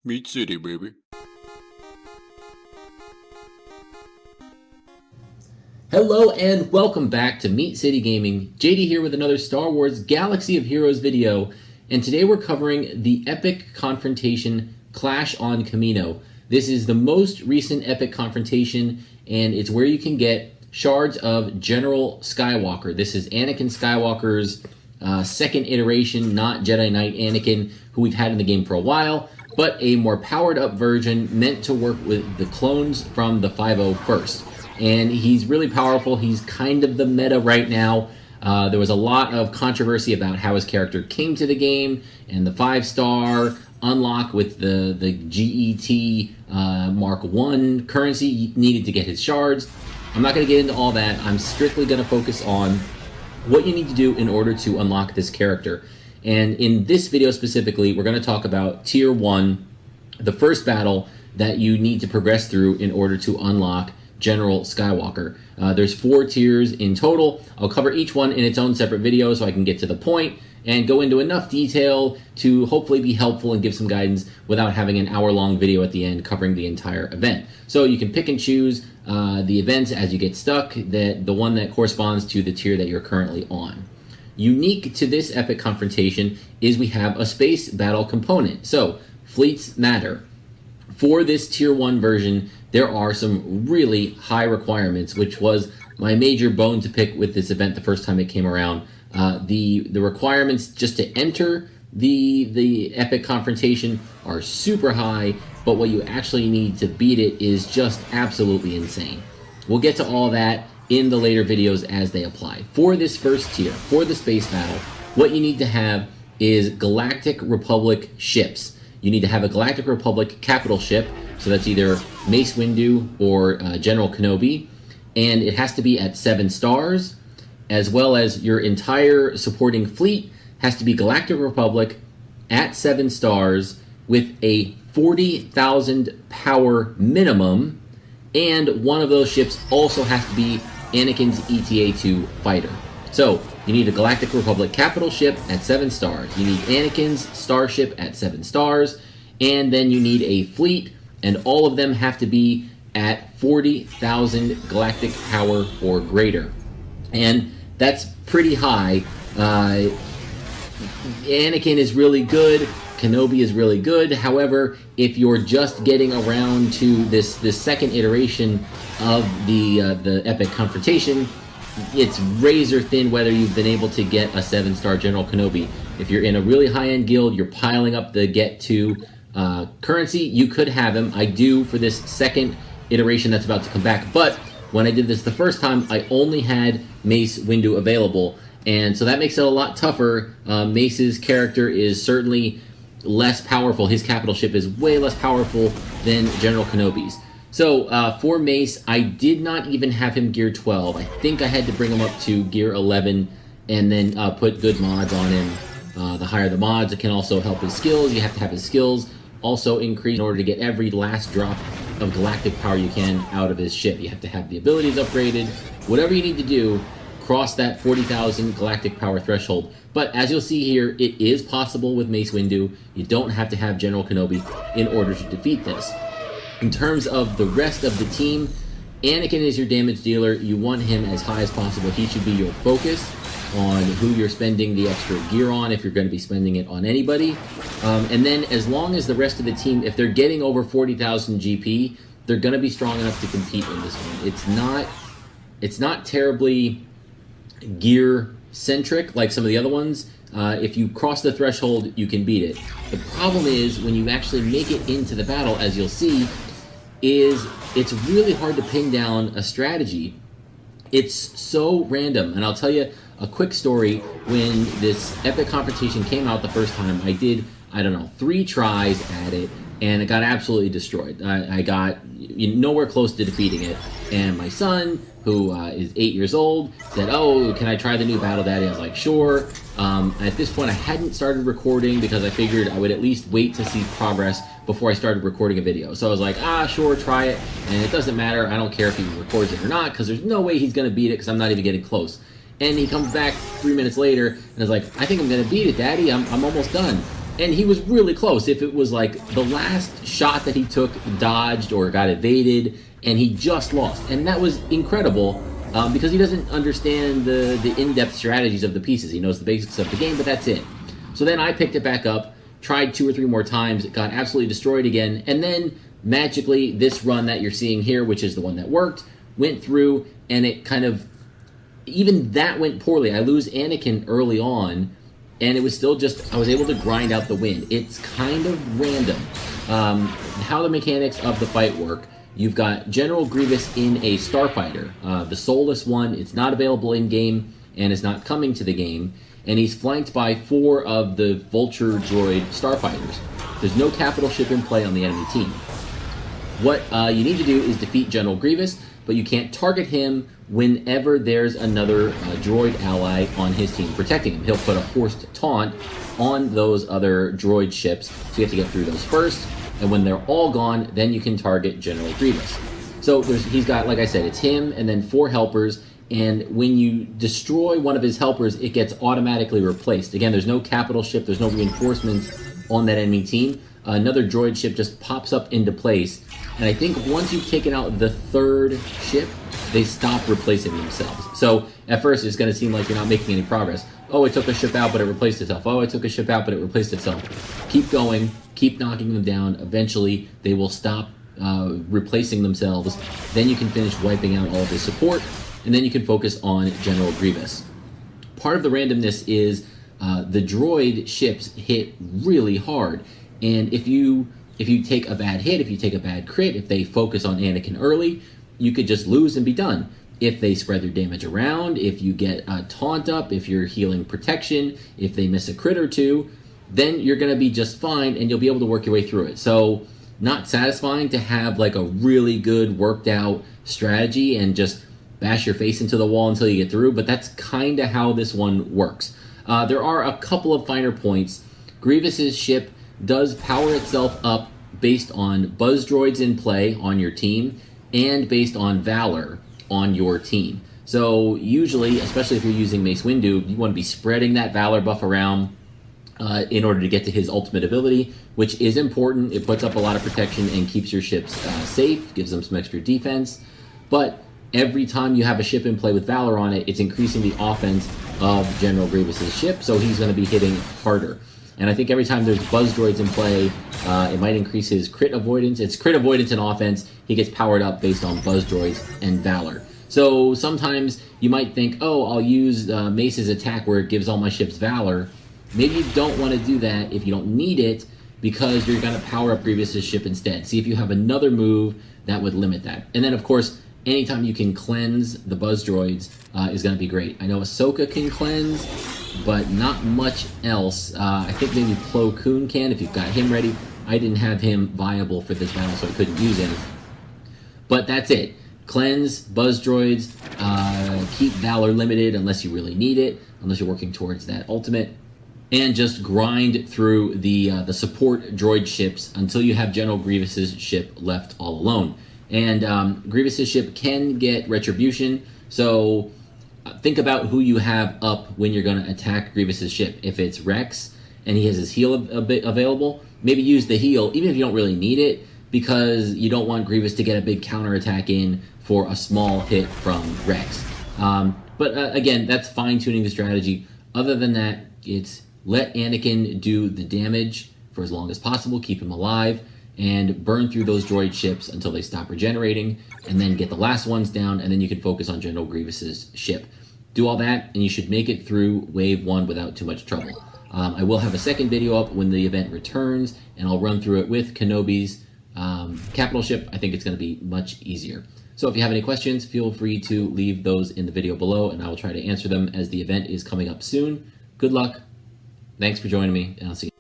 Meat City, baby. Hello and welcome back to Meat City Gaming. JD here with another Star Wars Galaxy of Heroes video, and today we're covering the Epic Confrontation Clash on Kamino. This is the most recent Epic Confrontation, and it's where you can get shards of General Skywalker. This is Anakin Skywalker's second iteration, not Jedi Knight Anakin, who we've had in the game for a while, but a more powered up version meant to work with the clones from the 5.0 first. And he's really powerful. He's kind of the meta right now. There was a lot of controversy about how his character came to the game, and the 5-star unlock with the GET Mark 1 currency needed to get his shards. I'm not going to get into all that. I'm strictly going to focus on what you need to do in order to unlock this character. And in this video specifically, we're going to talk about Tier 1, the first battle that you need to progress through in order to unlock General Skywalker. There's 4 tiers in total. I'll cover each one in its own separate video so I can get to the point and go into enough detail to hopefully be helpful and give some guidance without having an hour-long video at the end covering the entire event. So you can pick and choose the events as you get stuck, the one that corresponds to the tier that you're currently on. Unique to this Epic Confrontation is we have a space battle component. So fleets matter. For this Tier 1 version, there are some really high requirements, which was my major bone to pick with this event the first time it came around. The requirements just to enter the Epic Confrontation are super high, but what you actually need to beat it is just absolutely insane. We'll get to all that in the later videos as they apply. For this first tier, for the space battle, what you need to have is Galactic Republic ships. You need to have a Galactic Republic capital ship, so that's either Mace Windu or General Kenobi, and it has to be at 7 stars, as well as your entire supporting fleet has to be Galactic Republic at 7 stars with a 40,000 power minimum, and one of those ships also has to be Anakin's ETA-2 fighter. So you need a Galactic Republic capital ship at 7 stars. You need Anakin's starship at 7 stars. And then you need a fleet, and all of them have to be at 40,000 galactic power or greater. And that's pretty high. Anakin is really good. Kenobi is really good. However, if you're just getting around to this second iteration of the Epic Confrontation, it's razor thin whether you've been able to get a 7-star General Kenobi. If you're in a really high-end guild, you're piling up the get-to currency, you could have him. I do for this second iteration that's about to come back, but when I did this the first time, I only had Mace Windu available, and so that makes it a lot tougher. Mace's character is certainly less powerful. His capital ship is way less powerful than General Kenobi's. So for Mace, I did not even have him gear 12. I think I had to bring him up to gear 11 and then put good mods on him. The higher the mods, it can also help his skills. You have to have his skills also increase in order to get every last drop of galactic power you can out of his ship. You have to have the abilities upgraded. Whatever you need to do, cross that 40,000 galactic power threshold. But as you'll see here, it is possible with Mace Windu. You don't have to have General Kenobi in order to defeat this. In terms of the rest of the team, Anakin is your damage dealer. You want him as high as possible. He should be your focus on who you're spending the extra gear on, if you're going to be spending it on anybody. And then as long as the rest of the team, if they're getting over 40,000 GP, they're going to be strong enough to compete in this one. It's not terribly gear-centric like some of the other ones. If you cross the threshold, you can beat it. The problem is when you actually make it into the battle, as you'll see, is it's really hard to pin down a strategy. It's so random, and I'll tell you a quick story. When this Epic Confrontation came out the first time, I did, 3 tries at it, and it got absolutely destroyed. I got nowhere close to defeating it, and my son, who is 8 years old, said, "Oh, can I try the new battle, Daddy?" I was like, "Sure." At this point, I hadn't started recording because I figured I would at least wait to see progress before I started recording a video. So I was like, sure, try it, and it doesn't matter. I don't care if he records it or not, because there's no way he's going to beat it, because I'm not even getting close. And he comes back 3 minutes later, and is like, "I think I'm going to beat it, Daddy. I'm almost done." And he was really close. If it was like the last shot that he took dodged or got evaded, and he just lost. And that was incredible because he doesn't understand the in-depth strategies of the pieces. He knows the basics of the game, but that's it. So then I picked it back up, tried 2 or 3 more times, it got absolutely destroyed again, and then magically this run that you're seeing here, which is the one that worked, went through, and it kind of, even that went poorly. I lose Anakin early on, and it was still just, I was able to grind out the win. It's kind of random how the mechanics of the fight work. You've got General Grievous in a starfighter, the soulless one. It's not available in-game, and it's not coming to the game, and he's flanked by 4 of the Vulture droid starfighters. There's no capital ship in play on the enemy team. What you need to do is defeat General Grievous, but you can't target him whenever there's another droid ally on his team protecting him. He'll put a forced taunt on those other droid ships, so you have to get through those first, and when they're all gone, then you can target General Grievous. So he's got, like I said, it's him and then 4 helpers, and when you destroy one of his helpers, it gets automatically replaced. Again, there's no capital ship, there's no reinforcements on that enemy team. Another droid ship just pops up into place, and I think once you've taken out the 3rd ship, they stop replacing themselves. So at first it's going to seem like you're not making any progress. Oh, it took a ship out, but it replaced itself. Oh, it took a ship out, but it replaced itself. Keep going, keep knocking them down. Eventually they will stop replacing themselves. Then you can finish wiping out all of the support, and then you can focus on General Grievous. Part of the randomness is the droid ships hit really hard, and if you take a bad hit, if you take a bad crit, if they focus on Anakin early, you could just lose and be done. If they spread their damage around, if you get a taunt up, if you're healing protection, if they miss a crit or 2, then you're going to be just fine and you'll be able to work your way through it. So not satisfying to have like a really good worked out strategy and just bash your face into the wall until you get through, but that's kind of how this one works. There are a couple of finer points. Grievous's ship does power itself up based on buzz droids in play on your team and based on Valor on your team. So usually, especially if you're using Mace Windu, you want to be spreading that Valor buff around in order to get to his ultimate ability, which is important. It puts up a lot of protection and keeps your ships safe, gives them some extra defense. But every time you have a ship in play with Valor on it, it's increasing the offense of General Grievous's ship, so he's going to be hitting harder. And I think every time there's buzz droids in play, it might increase his crit avoidance. It's crit avoidance and offense. He gets powered up based on buzz droids and Valor. So sometimes you might think, oh, I'll use Mace's attack where it gives all my ships Valor. Maybe you don't want to do that if you don't need it, because you're going to power up Grievous's ship instead. See if you have another move that would limit that. And then, of course, anytime you can cleanse the buzz droids is going to be great. I know Ahsoka can cleanse, but not much else. I think maybe Plo Koon can if you've got him ready. I didn't have him viable for this battle, so I couldn't use him. But that's it. Cleanse, buzz droids, keep Valor limited unless you really need it, unless you're working towards that ultimate, and just grind through the support droid ships until you have General Grievous's ship left all alone. And Grievous's ship can get retribution, so think about who you have up when you're going to attack Grievous's ship. If it's Rex and he has his heal available, maybe use the heal, even if you don't really need it, because you don't want Grievous to get a big counterattack in for a small hit from Rex. But again, that's fine-tuning the strategy. Other than that, it's let Anakin do the damage for as long as possible, keep him alive, and burn through those droid ships until they stop regenerating, and then get the last ones down, and then you can focus on General Grievous's ship. Do all that, and you should make it through Wave 1 without too much trouble. I will have a second video up when the event returns, and I'll run through it with Kenobi's capital ship. I think it's going to be much easier. So if you have any questions, feel free to leave those in the video below, and I will try to answer them as the event is coming up soon. Good luck. Thanks for joining me, and I'll see you.